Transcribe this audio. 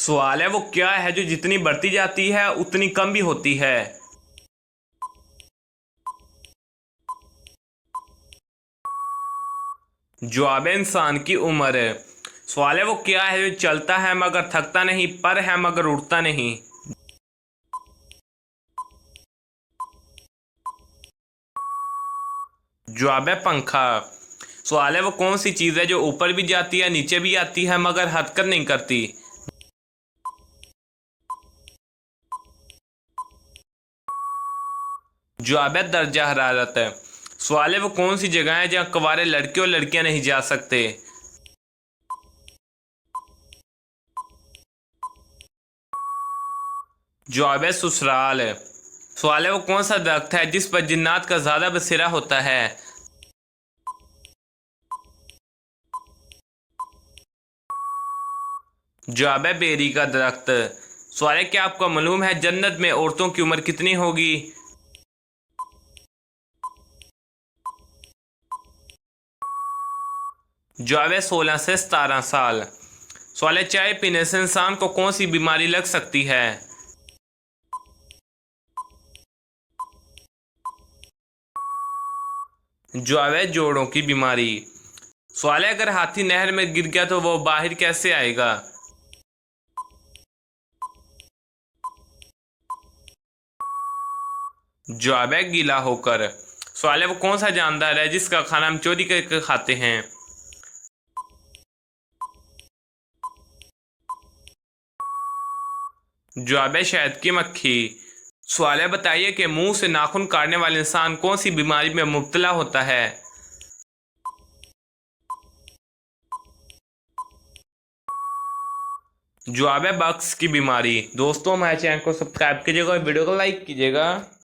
सवाल है वो क्या है जो जितनी बढ़ती जाती है उतनी कम भी होती है। जवाब है इंसान की उम्र। सवाल है वो क्या है जो चलता है मगर थकता नहीं, पर है मगर उड़ता नहीं। जवाब है पंखा। सवाल है वो कौन सी चीज़ है जो ऊपर भी जाती है नीचे भी आती है मगर हरकत नहीं करती। जवाब है दर्जा हरारत। सवाल है वो कौन सी जगह है जहाँ कवारे लड़के और लड़कियां नहीं जा सकते। जवाब है ससुराल। सवाल है वो कौन सा दरख्त है जिस पर जिन्नात का ज्यादा बसेरा होता है। जवाब है बेरी का दरख्त। सवाल है क्या आपको मालूम है जन्नत में औरतों की उम्र कितनी होगी। जवाब है 16 से 17 साल। सवाल है चाय पीने से इंसान को कौन सी बीमारी लग सकती है। जवाब है जोड़ों की बीमारी। सवाल है अगर हाथी नहर में गिर गया तो वो बाहर कैसे आएगा। जवाब है गीला होकर। सवाल है वो कौन सा जानदार है जिसका खाना हम चोरी करके खाते हैं। जवाब है शहद की मक्खी। सवाल है बताइए कि मुंह से नाखून काटने वाले इंसान कौन सी बीमारी में मुब्तला होता है। जवाब है बक्स की बीमारी। दोस्तों हमारे चैनल को सब्सक्राइब कीजिएगा और वीडियो को लाइक कीजिएगा।